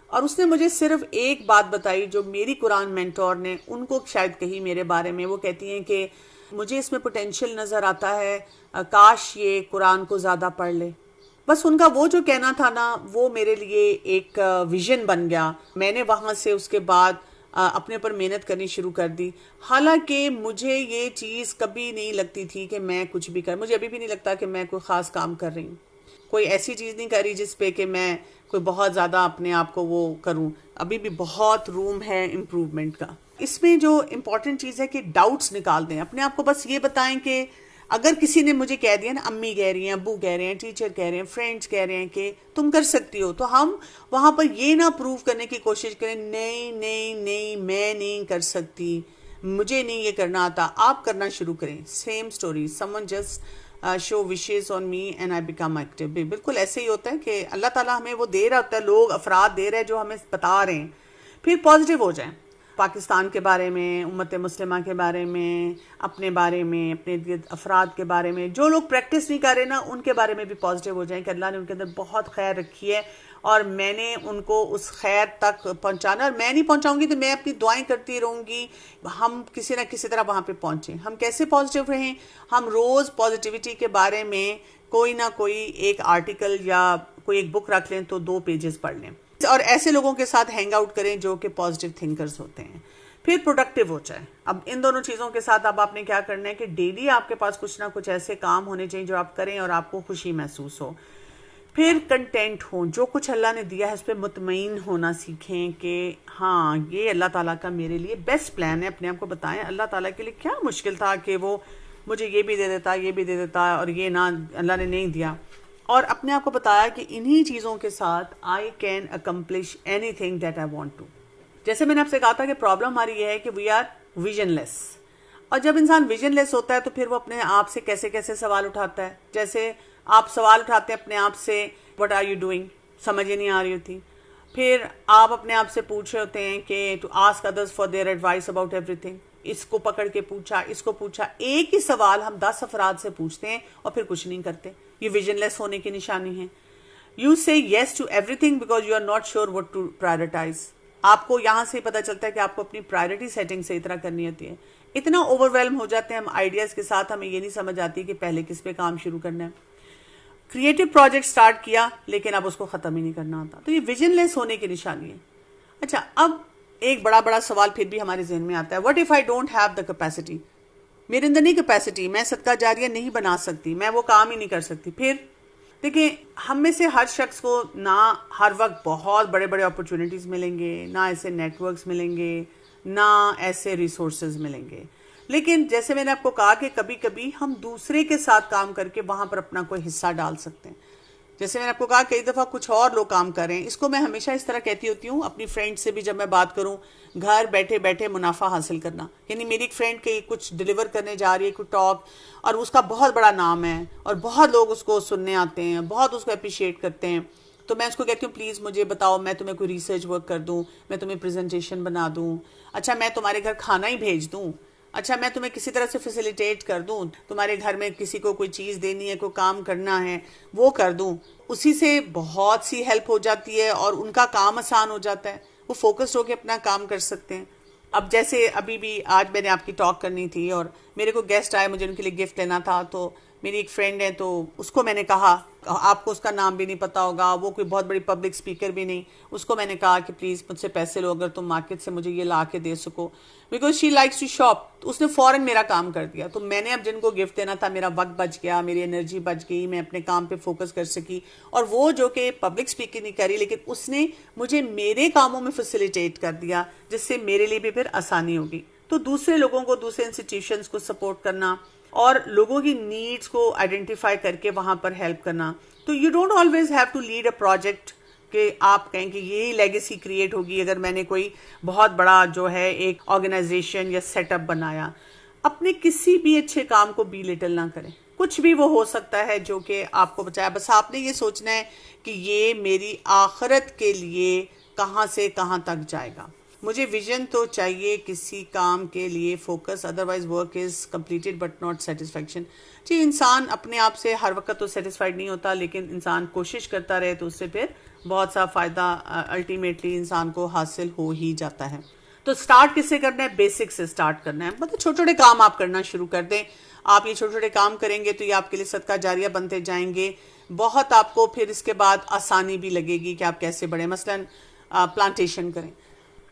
और उसने मुझे सिर्फ एक बात बताई जो मेरी कुरान मेंटोर ने उनको शायद कही मेरे बारे में। वो कहती हैं कि मुझे इसमें पोटेंशियल नज़र आता है, काश ये कुरान को ज़्यादा पढ़ ले। बस उनका वो जो कहना था ना, वो मेरे लिए एक विजन बन गया। मैंने वहाँ से उसके बाद अपने पर मेहनत करनी शुरू कर दी। हालांकि मुझे ये चीज़ कभी नहीं लगती थी कि मैं कुछ भी कर, मुझे अभी भी नहीं लगता कि मैं कोई ख़ास काम कर रही हूँ, कोई ऐसी चीज़ नहीं करी जिस पे कि मैं कोई बहुत ज़्यादा अपने आप को वो करूँ। अभी भी बहुत रूम है इम्प्रूवमेंट का। इसमें जो इम्पोर्टेंट चीज़ है कि डाउट्स निकाल दें। अपने आप को बस ये बताएं कि अगर किसी ने मुझे कह दिया ना, अम्मी कह रही हैं, अब्बू कह रहे हैं, टीचर कह रहे हैं, फ्रेंड्स कह रहे हैं कि तुम कर सकती हो, तो हम वहाँ पर ये ना प्रूव करने की कोशिश करें, नहीं नहीं नहीं मैं नहीं कर सकती, मुझे नहीं ये करना आता। आप करना शुरू करें। Same story, someone just show wishes on me and I become active. बिल्कुल ऐसे ही होता है कि अल्लाह ताला हमें वो दे रहा होता है, लोग अफराद दे रहे हैं जो हमें बता रहे हैं, फिर पॉजिटिव हो जाएं। पाकिस्तान के बारे में, उम्मत मुस्लिमा के बारे में, अपने बारे में, अपने अफराद के बारे में, जो लोग प्रैक्टिस नहीं कर रहे ना, उनके बारे में भी पॉजिटिव हो जाएं कि अल्लाह ने उनके अंदर बहुत खैर रखी है और मैंने उनको उस खैर तक पहुंचाना, और मैं नहीं पहुंचाऊंगी तो मैं अपनी दुआएं करती रहूंगी, हम किसी ना किसी तरह वहां पे पहुंचें। हम कैसे पॉजिटिव रहें? हम रोज़ पॉजिटिविटी के बारे में कोई ना कोई एक आर्टिकल या कोई एक बुक रख लें, तो 2 पेजेस पढ़ लें, और ऐसे लोगों के साथ हैंग आउट करें जो कि पॉजिटिव थिंकर्स होते हैं, फिर प्रोडक्टिव हो जाए। अब इन दोनों चीज़ों के साथ अब आपने क्या करना है कि डेली आपके पास कुछ ना कुछ ऐसे काम होने चाहिए जो आप करें और आपको खुशी महसूस हो। फिर कंटेंट हो, जो कुछ अल्लाह ने दिया है उस पर मुतमईन होना सीखें कि हाँ ये अल्लाह ताला का मेरे लिए बेस्ट प्लान है। अपने आप को बताएं अल्लाह ताला के लिए क्या मुश्किल था कि वो मुझे ये भी दे देता, ये भी दे देता, और ये ना अल्लाह ने नहीं दिया। और अपने आप को बताया कि इन्हीं चीज़ों के साथ I can accomplish anything that I want to. जैसे मैंने आपसे कहा था कि प्रॉब्लम हमारी ये है कि वी आर विजनलेस, और जब इंसान विजनलेस होता है तो फिर वो अपने आप से कैसे कैसे सवाल उठाता है। जैसे आप सवाल उठाते हैं अपने आप से, व्हाट आर यू डूइंग, समझ ही नहीं आ रही होती। फिर आप अपने आप से पूछ रहे होते हैं कि to ask others for their advice about everything. इसको पकड़ के पूछा, इसको पूछा, एक ही सवाल हम 10 अफराद से पूछते हैं और फिर कुछ नहीं करते। ये विजनलेस होने की निशानी है। You say yes to everything because you are not sure what to prioritise. आपको यहाँ से पता चलता है कि आपको अपनी प्रायोरिटी सेटिंग से इतना करनी होती है। इतना ओवरवेल्म हो जाते हैं हम आइडियाज़ के साथ, हमें ये नहीं समझ आती कि पहले किस पे काम शुरू करना है। क्रिएटिव प्रोजेक्ट स्टार्ट किया लेकिन अब उसको ख़त्म ही नहीं करना आता, तो ये विजनलेस होने की निशानी है। अच्छा, अब एक बड़ा बड़ा सवाल फिर भी हमारे जहन में आता है, what if I don't have the capacity. मेरे अंदर नहीं कैपेसिटी, मैं सदका जारिया नहीं बना सकती, मैं वो काम ही नहीं कर सकती। फिर देखिए, हम में से हर शख्स को ना हर वक्त बहुत बड़े बड़े अपॉर्चुनिटीज़ मिलेंगे, ना ऐसे नेटवर्क्स मिलेंगे, ना ऐसे रिसोर्सेज मिलेंगे। लेकिन जैसे मैंने आपको कहा कि कभी कभी हम दूसरे के साथ काम करके वहाँ पर अपना कोई हिस्सा डाल सकते हैं। जैसे मैंने आपको कहा कई दफ़ा कुछ और लोग काम कर रहे हैं। इसको मैं हमेशा इस तरह कहती होती हूँ अपनी फ्रेंड से भी जब मैं बात करूँ, घर बैठे बैठे मुनाफा हासिल करना। यानी मेरी एक फ्रेंड के कुछ डिलीवर करने जा रही है, कुछ टॉक, और उसका बहुत बड़ा नाम है और बहुत लोग उसको सुनने आते हैं, बहुत उसको अप्रिशिएट करते हैं। तो मैं उसको कहती हूँ प्लीज़ मुझे बताओ, मैं तुम्हें कोई रिसर्च वर्क कर दूँ, मैं तुम्हें प्रेजेंटेशन बना दूँ, अच्छा मैं तुम्हारे घर खाना ही भेज दूँ, अच्छा मैं तुम्हें किसी तरह से फैसिलिटेट कर दूं, तुम्हारे घर में किसी को कोई चीज़ देनी है, कोई काम करना है, वो कर दूं। उसी से बहुत सी हेल्प हो जाती है और उनका काम आसान हो जाता है, वो फोकस्ड होकर अपना काम कर सकते हैं। अब जैसे अभी भी आज मैंने आपकी टॉक करनी थी और मेरे को गेस्ट आए, मुझे उनके लिए गिफ्ट लेना था, तो मेरी एक फ्रेंड है, तो उसको मैंने कहा, आपको उसका नाम भी नहीं पता होगा, वो कोई बहुत बड़ी पब्लिक स्पीकर भी नहीं, उसको मैंने कहा कि प्लीज़ मुझसे पैसे लो, अगर तुम मार्केट से मुझे ये ला के दे सको, because she likes to shop. तो उसने फ़ौरन मेरा काम कर दिया। तो मैंने अब जिनको गिफ्ट देना था, मेरा वक्त बच गया, मेरी एनर्जी बच गई, मैं अपने काम पे फोकस कर सकी। और वो जो कि पब्लिक स्पीकिंग नहीं करी, लेकिन उसने मुझे मेरे कामों में फैसिलिटेट कर दिया, जिससे मेरे लिए भी फिर आसानी होगी। तो दूसरे लोगों को, दूसरे इंस्टीट्यूशंस को सपोर्ट करना और लोगों की नीड्स को आइडेंटिफाई करके वहां पर हेल्प करना। तो you don't always have to lead a project कि आप कहें कि यही लेगेसी क्रिएट होगी अगर मैंने कोई बहुत बड़ा जो है एक ऑर्गेनाइजेशन या सेटअप बनाया। अपने किसी भी अच्छे काम को बी लिटिल ना करें, कुछ भी वो हो सकता है जो कि आपको बचाए। बस आपने ये सोचना है कि ये मेरी आखिरत के लिए कहाँ से कहाँ तक जाएगा। मुझे विजन तो चाहिए किसी काम के लिए focus, otherwise work is completed but not satisfaction. जी, इंसान अपने आप से हर वक्त तो सेटिस्फाइड नहीं होता, लेकिन इंसान कोशिश करता रहे तो उससे फिर बहुत सा फायदा अल्टीमेटली इंसान को हासिल हो ही जाता है। तो स्टार्ट किससे करना है? बेसिक से स्टार्ट करना है। मतलब छोटे छोटे काम आप करना शुरू कर दें। आप ये छोटे छोटे काम करेंगे तो ये आपके लिए सदका जारिया बनते जाएंगे। बहुत आपको फिर इसके बाद आसानी भी लगेगी कि आप कैसे बढ़े। मसलन प्लांटेशन करें,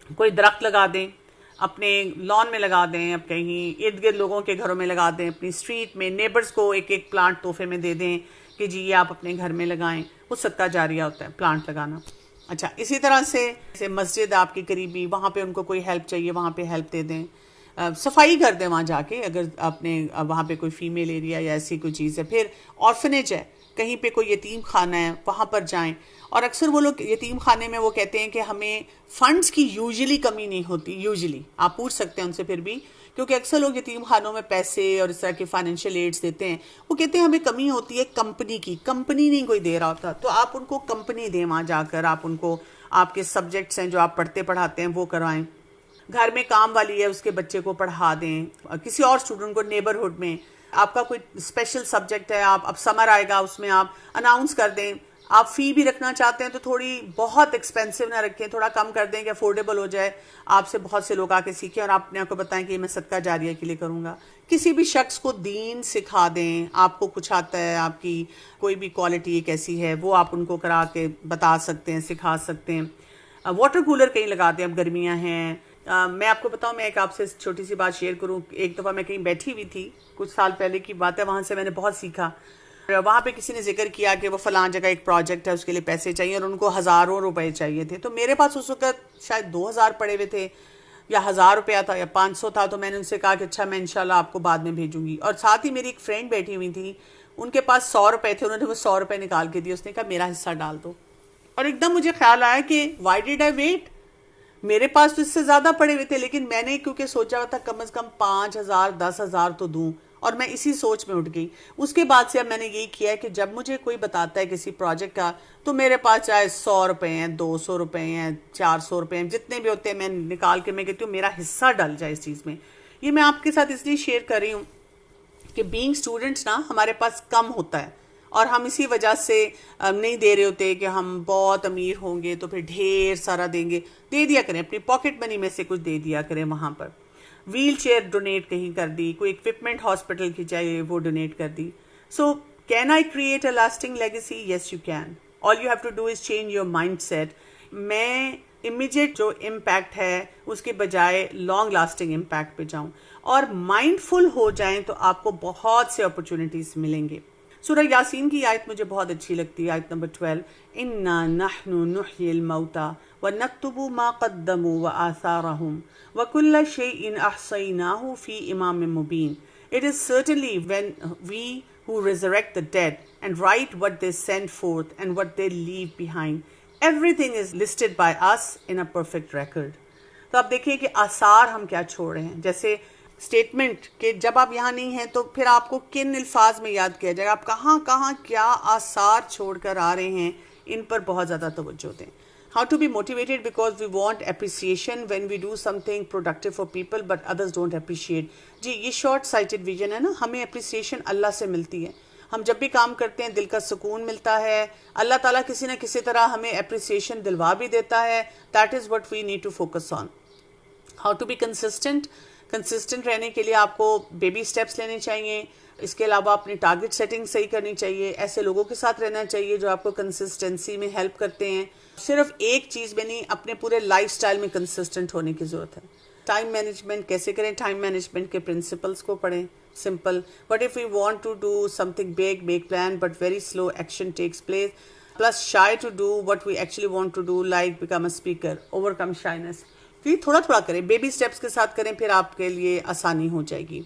कोई दरख्त लगा दें, अपने लॉन में लगा दें, अब कहीं इर्द गिर्द लोगों के घरों में लगा दें, अपनी स्ट्रीट में नेबर्स को एक एक प्लांट तोहफे में दे दें कि जी ये आप अपने घर में लगाएं। वो सदका जारिया होता है प्लांट लगाना। अच्छा, इसी तरह से मस्जिद आपकी करीबी, वहाँ पे उनको कोई हेल्प चाहिए, वहाँ पे हेल्प दे दें। सफाई कर दें वहाँ जाके, अगर आपने वहाँ पे कोई फीमेल एरिया या ऐसी कोई चीज़ है। फिर ऑर्फनेज है, कहीं पे कोई यतीम खाना है, वहाँ पर जाएं। और अक्सर वो लोग यतीम खाने में वो कहते हैं कि हमें फंड्स की यूजुअली कमी नहीं होती। यूजुअली आप पूछ सकते हैं उनसे फिर भी, क्योंकि अक्सर लोग यतीम खानों में पैसे और इस तरह के फाइनेंशियल एड्स देते हैं। वो कहते हैं हमें कमी होती है कंपनी की, कंपनी नहीं कोई दे रहा होता। तो आप उनको कंपनी दें, वहाँ जाकर आप उनको आपके सब्जेक्ट्स हैं जो आप पढ़ते पढ़ाते हैं वो करवाएं। घर में काम वाली है, उसके बच्चे को पढ़ा दें। किसी और स्टूडेंट को नेबरहुड में आपका कोई स्पेशल सब्जेक्ट है, आप अब समर आएगा उसमें आप अनाउंस कर दें। आप फ़ी भी रखना चाहते हैं तो थोड़ी बहुत एक्सपेंसिव ना रखें, थोड़ा कम कर दें कि अफोर्डेबल हो जाए। आपसे बहुत से लोग आके सीखें और आप अपने आप को बताएं कि मैं सदका जारिया के लिए करूँगा। किसी भी शख्स को दीन सिखा दें। आपको कुछ आता है, आपकी कोई भी क्वालिटी एक ऐसी है, वो आप उनको करा के बता सकते हैं, सिखा सकते हैं। वाटर कूलर कहीं लगा दें, अब गर्मियाँ हैं। मैं आपको बताऊं, मैं एक आपसे छोटी सी बात शेयर करूं। एक दफ़ा मैं कहीं बैठी हुई थी, कुछ साल पहले की बात है, वहाँ से मैंने बहुत सीखा। वहाँ पे किसी ने जिक्र किया कि वो फलां जगह एक प्रोजेक्ट है, उसके लिए पैसे चाहिए और उनको हज़ारों रुपए चाहिए थे। तो मेरे पास उस वक्त शायद 2000 पड़े हुए थे या 1000 रुपया था या 500 था। तो मैंने उनसे कहा कि अच्छा मैं इंशाल्लाह आपको बाद में भेजूंगी। और साथ ही मेरी एक फ्रेंड बैठी हुई थी, उनके पास 100 रुपए थे, उन्होंने वो 100 रुपए निकाल के दिए। उसने कहा मेरा हिस्सा डाल दो। और एकदम मुझे ख्याल आया कि वाई डिड आई वेट, मेरे पास तो इससे ज्यादा पड़े हुए थे, लेकिन मैंने क्योंकि सोचा हुआ था कम से कम 5000 10,000 तो दूं, और मैं इसी सोच में उठ गई। उसके बाद से अब मैंने यही किया है कि जब मुझे कोई बताता है किसी प्रोजेक्ट का, तो मेरे पास चाहे 100 रुपए हैं, 200 रुपए हैं, 400 रुपए हैं, जितने भी होते हैं मैं निकाल के मैं कहती हूँ मेरा हिस्सा डल जाए इस चीज़ में। ये मैं आपके साथ इसलिए शेयर कर रही हूँ कि बीइंग स्टूडेंट्स ना हमारे पास कम होता है, और हम इसी वजह से नहीं दे रहे होते कि हम बहुत अमीर होंगे तो फिर ढेर सारा देंगे। दे दिया करें, अपनी पॉकेट मनी में से कुछ दे दिया करें। वहाँ पर व्हील चेयर डोनेट कहीं कर दी, कोई इक्विपमेंट हॉस्पिटल की चाहिए वो डोनेट कर दी। So can I create a lasting legacy? Yes you can. All you have to do is change your mind set. मैं इमीडिएट जो इम्पैक्ट है उसके बजाय लॉन्ग लास्टिंग इम्पैक्ट पे जाऊं, और माइंडफुल हो जाएं तो आपको बहुत से अपॉर्चुनिटीज मिलेंगे। सूरह यासीन की आयत मुझे बहुत अच्छी लगती है, आयत नंबर 12, इन्ना नहनु नुह्यिल मौता व नक्तुबु मा क़द्दमू व आसारहुम व कुल्ल शैइन अहसैनाहु फी इमाम मुबीन। It is certainly when we who resurrect the dead and write what they send forth and what they leave behind, everything is listed by us in a perfect record. तो आप देखिए कि आसार हम क्या छोड़ रहे हैं। जैसे स्टेटमेंट कि जब आप यहाँ नहीं हैं तो फिर आपको किन अल्फाज में याद किया जाएगा, आप कहाँ कहाँ क्या आसार छोड़कर आ रहे हैं, इन पर बहुत ज़्यादा तवज्जो दें। How to be motivated? Because we want appreciation when we do something productive for people but others don't appreciate. जी, ये शॉर्ट साइटेड विजन है ना। हमें अप्रिसिएशन अल्लाह से मिलती है। हम जब भी काम करते हैं दिल का सुकून मिलता है। अल्लाह ताला किसी न किसी तरह हमें अप्रिसिएशन दिलवा भी देता है। That is what we need to focus on. How to be consistent? Consistent रहने के लिए आपको बेबी स्टेप्स लेने चाहिए। इसके अलावा अपनी टारगेट सेटिंग सही करनी चाहिए, ऐसे लोगों के साथ रहना चाहिए जो आपको कंसिस्टेंसी में हेल्प करते हैं। सिर्फ एक चीज़ में नहीं, अपने पूरे लाइफस्टाइल में कंसिस्टेंट होने की ज़रूरत है। टाइम मैनेजमेंट कैसे करें, टाइम मैनेजमेंट के प्रिंसिपल्स को पढ़ें, simple. But if we want to do something big, make plan but very slow action takes place, plus shy to do what we actually want to do, like become a speaker, overcome shyness. फिर थोड़ा थोड़ा करें, baby steps के साथ करें, फिर आपके लिए आसानी हो जाएगी।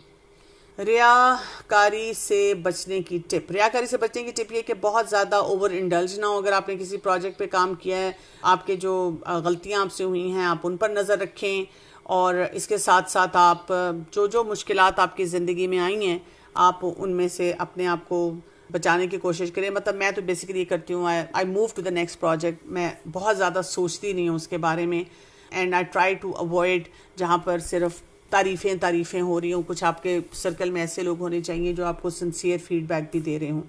रियाकारी से बचने की टिप, रियाकारी से बचने की टिप ये कि बहुत ज़्यादा ओवर इंडल्ज ना हो। अगर आपने किसी प्रोजेक्ट पे काम किया है, आपके जो गलतियां आपसे हुई हैं आप उन पर नज़र रखें, और इसके साथ साथ आप जो जो मुश्किलात आपकी ज़िंदगी में आई हैं आप उनमें से अपने आप को बचाने की कोशिश करें। मतलब मैं तो बेसिकली ये करती हूँ, I move to the next project, मैं बहुत ज़्यादा सोचती नहीं हूँ उसके बारे में, and I try to avoid जहाँ पर सिर्फ तारीफ़ें हो रही हों। कुछ आपके सर्कल में ऐसे लोग होने चाहिए जो आपको सिंसियर फीडबैक भी दे रहे हों।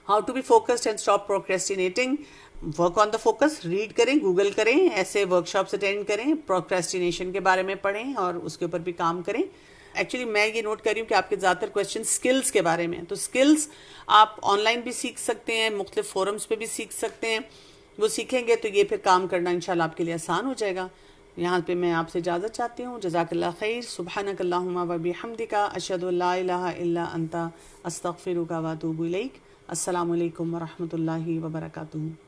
How to be focused and stop procrastinating, work on the focus, read करें, गूगल करें, ऐसे वर्कशॉप्स अटेंड करें, प्रोक्रेस्टिनेशन के बारे में पढ़ें और उसके ऊपर भी काम करें। एक्चुअली मैं ये नोट कर रही हूँ कि आपके ज़्यादातर क्वेश्चन स्किल्स के बारे में, तो स्किल्स आप ऑनलाइन भी सीख सकते हैं, मुख्तलिफ फोरम्स पे भी सीख सकते हैं। वो सीखेंगे तो ये फिर काम करना इंशाल्लाह आपके लिए आसान हो जाएगा। यहाँ पे मैं आपसे इजाज़त चाहती हूँ। जज़ाकल्लाह खैर। सुब्हानकल्लाहुम्मा व बिहम्दिका अशहदु अल्ला इलाहा इल्ला अंता अस्तगफिरुका व अतूबु इलैक। अस्सलामु अलैकुम व रहमतुल्लाहि व बरकातुहू।